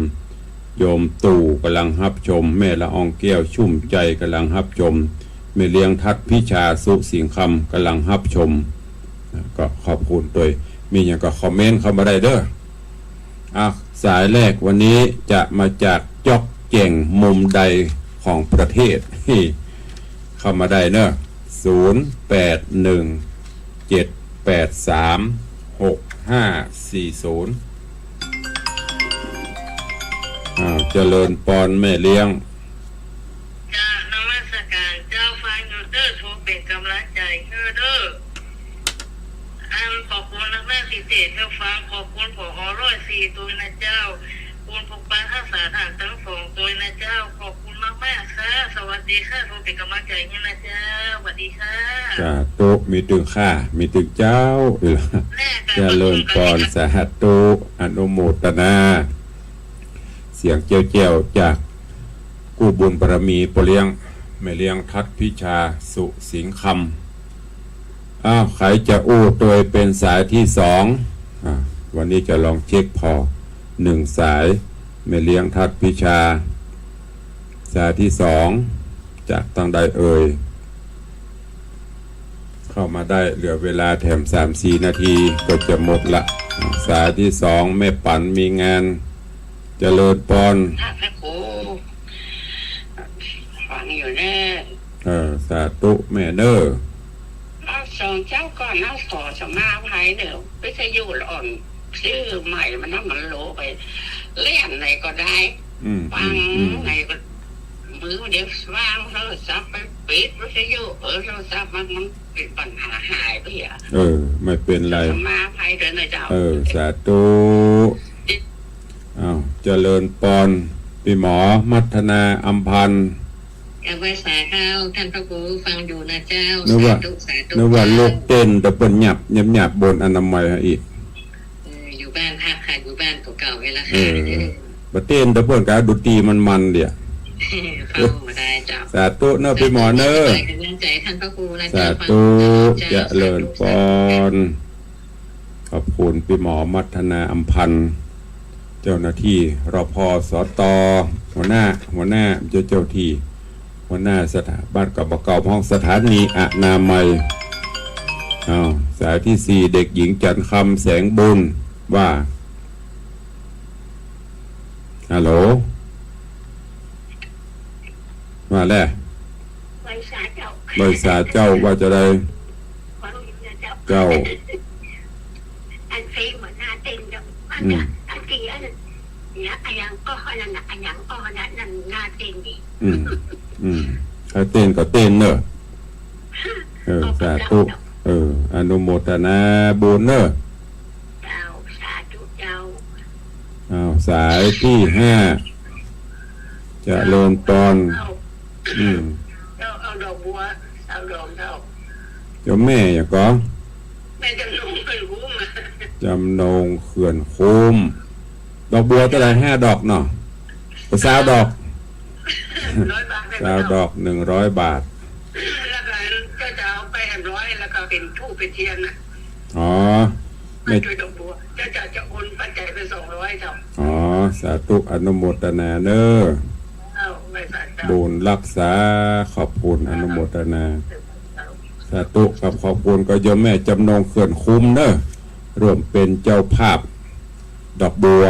โยมตู่กำลังรับชมแม่ละอองแก้วชุ่มใจกำลังรับชมแม่เลี้ยงทัดพิชาสุสิงคำกำลังรับชมก็ขอบคุณโดยมีอย่างก็คอมเมนต์เข้ามาได้เด้อสายแรกวันนี้จะมาจากจอกเก่งมุมใดของประเทศเข้ามาได้เนอะ0817836540เจริญปอนแม่เลี้ยงจ้านมัสการเจ้าฟังอยู่เด้อโทรเป็นกำลังใจเด้อขอบคุณนะแม่สิเตเจ้าฟังขอบคุณผอ104ตัวนะเจ้าคุณปกปักรักษาทางทั้ง2ตัวนะเจ้าขอบคุณมากๆค่ะสวัสดีค่ะโทรเป็นกำลังใจให้นะเจ้าสวัสดีค่ะจ้าโตมีตึงค่ามีตึงเจ้าเจริญปอนสาธุอนุโมทนาเสียงเจียวๆจากกู้บุญบารมีปเลี้ยงแม่เลี้ยงทัดพิชาสุสิงคำใครจะตัวเป็นสายที่2วันนี้จะลองเช็คพอ1สายแม่เลี้ยงทัดพิชาสายที่2จากทางใดเข้ามาได้เหลือเวลาแถม 3-4 นาทีก็จะหมดละสายที่2แม่ปั่นมีงานเจริญปอนพระครูฟังอยู่แน่สาธุแม่เนอสองเจ้าก่อนขอสมาภัยเดี๋ยววิทยุอ่อนชื่อใหม่มันโลไปเล่นไหนก็ได้ฟังไหนก็ มือเดี๋ยววางโทรศัพท์ไปปิดวิทยุโทรศัพท์มันเป็นปัญหาหายไปอ่ะไม่เป็นไรมาภัยเดินนะเจ้าสาธุเจริญปอนพี่หมอมัทนาอัมพันธ์กับไว้สายข้าวท่านพระครูฟังอยู่นะเจ้านึกว่าลูกเต้นแต่เปิ้นหยับบนอนามัยอีกอยู่บ้านพักค่ะอยู่บ้านเก่าๆเวลาค่ะบ่เต้นแต่เปิ้นก็ดนตรีมันเดี๋ยวเข้ามาได้เจ้าสาธุเนอะพี่หมอเนอะกำลังใจท่านพระครูนะเจ้าสาธุเจริญปอนขอบคุณพี่หมอมัทนาอัมพันธ์เจ้าหน้าที่รพสตหัวหน้าเจ้าที่หัวหน้าสถาบันกับประกอบห้องสถานีอนามัยสายที่ 4เด็กหญิงจันคำแสงบุญว่าฮัลโหลมาแล้วบริษัทเจ้าว่าจะได้เจ้าอันฟีเหมือนหน้าเต็มจังอันที่อันเนี่ยอันยังก็อันนั้นอันยังก็อันนั้นหน้าเต็มดิถ้าเต้นก็เต้นเนอะสาธุอนุโมทนาบุญเนอะเจ้าสาธุเจ้าสายที่ 5จะเริ่มตอนเอาดอกบัวเอาดอกเจ้าแม่อย่างก็แม่จำนงเขื่อนคุ้มจำนงเขื่อนคุ้มดอกบัวเท่าไหร่5 ดอกเนาะ20 ดอก20 ดอก100 บาทแล้วก็จะเอาไป100แล้วก็เป็นทูบเป็นเทียนนะไม่ช่วยดอกบัวจะโอนปัจจัยไป200เจ้าสาธุอนุโมทนาเนอะบุญรักษาขอบคุณอนุโมทนาสาธุกับขอบคุณก็โยมแม่จำนงเขื่อนคุ้มเนอะร่วมเป็นเจ้าภาพดอกบัว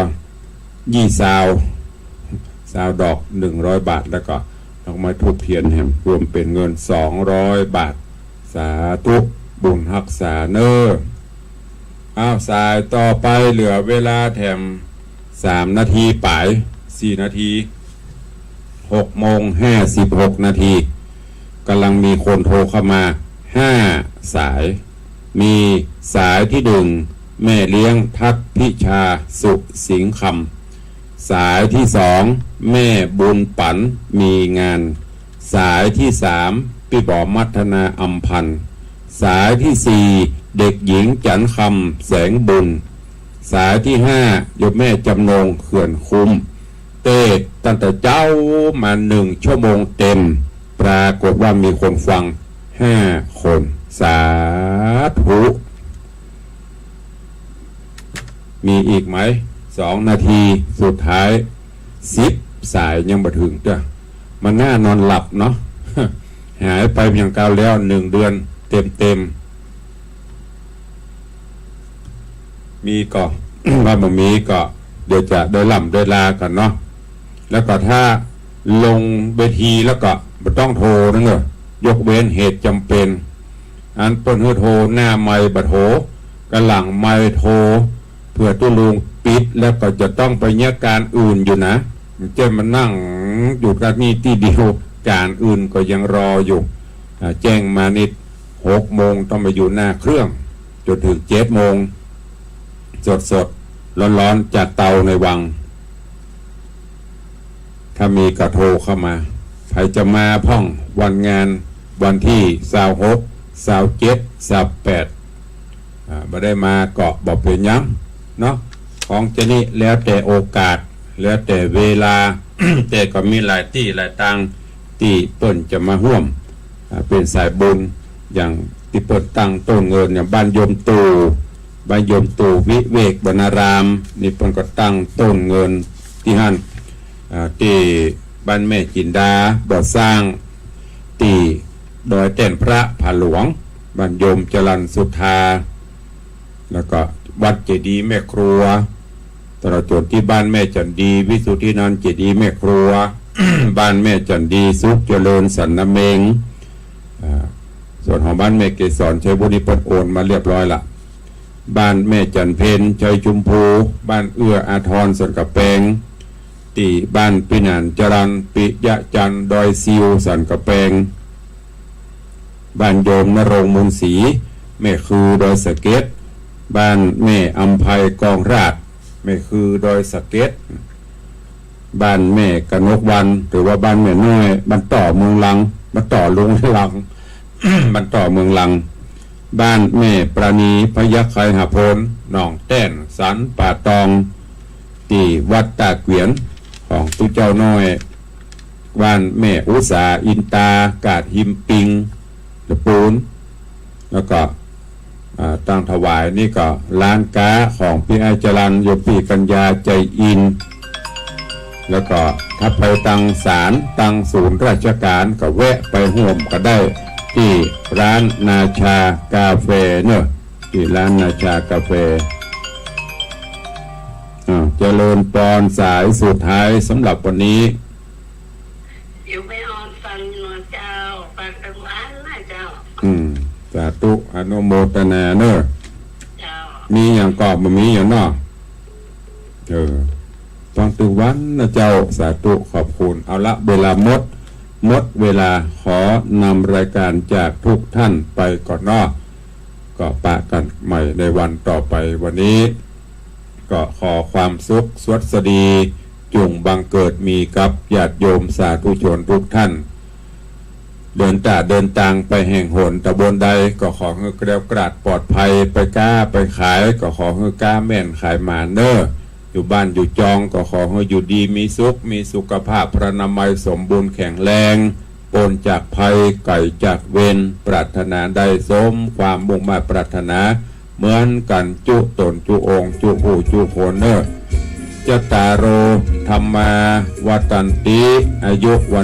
20 ดอก100 บาทแล้วก็ดอกไม้ทูบเทียนแห่งรวมเป็นเงิน200 บาทสาธุบุญรักษาเนอะสายต่อไปเหลือเวลาแถม3 นาทีป่าย4 นาที6:56 นาทีกำลังมีคนโทรเข้ามา5 สายมีสายที่1แม่เลี้ยงทัพพิชาสุสิงห์คำสายที่2แม่บุญปันมีงานสายที่3พี่บอมัทนาอัมพันธ์สายที่4เด็กหญิงจันคำแสงบุญสายที่5โยมแม่จำนงเขื่อนคุ้มเทศตั้งแต่เจ้ามา1 ชั่วโมงเต็มปรากฏว่ามีคนฟัง5 คนสาธุมีอีกไหม2 นาทีสุดท้าย10 สายยังบ่ถึงจ้ะมันน่านอนหลับเนาะหายไปอย่างเก่าแล้ว1 เดือนเต็มมีก็ ว่าบ่มีก็เดี๋ยวจะได้ล่ำได้ลากันเนาะแล้วก็ถ้าลงเวทีแล้วก็ไม่ต้องโทรนั่นเหรอยกเว้นเหตุจำเป็นอันต้นโทรหน้าไม้บัดโหกระหลังไม้โทรเพื่อตู้ลุงปิดแล้วก็จะต้องไปเนี่ยการอื่นอยู่นะเจ้ามันนั่งอยู่กันนี่ที่เดียวการอื่นก็ยังรออยู่แจ้งมานิด6 โมงต้องไปอยู่หน้าเครื่องจนถึง7 โมงสดร้อนๆจากเตาในวังถ้ามีกระโทรเข้ามาใครจะมาพ่องวันงานวันที่26 27 28ไม่ได้มาเกาะบอกเป็นยังเนาะของเจนี่แล้วแต่โอกาสแล้วแต่เวลา แต่ก็มีหลายที่หลายตังที่เปิ้นจะมาร่วมเป็นสายบุญอย่างที่เปิ้นตั้งต้นเงินอย่างบ้านโยมตู่วิเวกบรรณารามนี่เปิ้นก็ตั้งต้นเงินที่หั่นที่บ้านแม่จินดาบ่อสร้างที่ดอยแต้นพระผาหลวงบ้านโยมจรัญสุธาแล้วก็วัดเจดีย์แม่ครัวตลอดจนที่บ้านแม่จันดีวิสุทธินันท์เจดีย์แม่ครัว บ้านแม่จันดีสุขเจริญสันนเมงส่วนของบ้านแม่เกษรชัยบุรีเปิดโอนมาเรียบร้อยละบ้านแม่จันเพนชัยชุมพูบ้านเอื้ออาทรสนกับแปง ตีบ้านปินานจรันปิยะจันดอยซิวสันกระแปงบ้านโยมนรงมูลศรีแม่คือดอยสะเก็ดบ้านแม่อัมภัยกองราชแม่คือดอยสะเก็ดบ้านแม่กนกวันหรือว่าบ้านแม่น้อยบ้านต่อเมืองลังบ้านต่อลุงลัง บ้านต่อเมืองลังบ้านแม่ปราณีพยัคฆ์ไคหพลหนองแต้นสันป่าตองตีวัดตาเกวียนของตุเจ้าน้อยบ้านแม่อุสาอินตากาดหิมปิงตะปูนแล้วก็ตั้งถวายนี่ก็ร้านก้าของพี่ไอจรันโยปีกัญญาใจอินแล้วก็ถ้าไปตั้งศาลตั้งศูนย์ราชการก็แวะไปห่วมก็ได้ที่ร้านนาชากาแฟเนอะที่ร้านนาชากาแฟเจริญปอนสายสุดท้ายสำหรับวันนี้อยู่ไม่ออนฟังนวลเจ้าฟังเป็นร้านนะเจ้าสาธุอนุโมทนาเนอะเจ้ามีอย่างกอบมีอย่างนอกฟังตุวันนะเจ้าสาธุขอบคุณเอาละเวลาหมดเวลาขอนำรายการจากทุกท่านไปก่อนนอกก็ปะกันใหม่ในวันต่อไปวันนี้ก็ขอความสุขสวัสดีจงบังเกิดมีกับญาติโยมสาธุชนทุกท่านเดินทางไปแห่งหนตะบนใดก็ขอให้เกลียวกราดปลอดภัยไปกล้าไปขายก็ขอให้กล้าแม่นขายหมาเนออยู่บ้านอยู่จองก็ขอให้อยู่ดีมีสุขมีสุขภาพพระนามัยสมบูรณ์แข็งแรงปนจากภัยไก่จากเวรปรารถนาได้สมความมุ่งมาปรารถนาเหมือนกันจุตนจุองจุหูจุโคนเนอจตารโรธรรมาวัตันติอายุวัน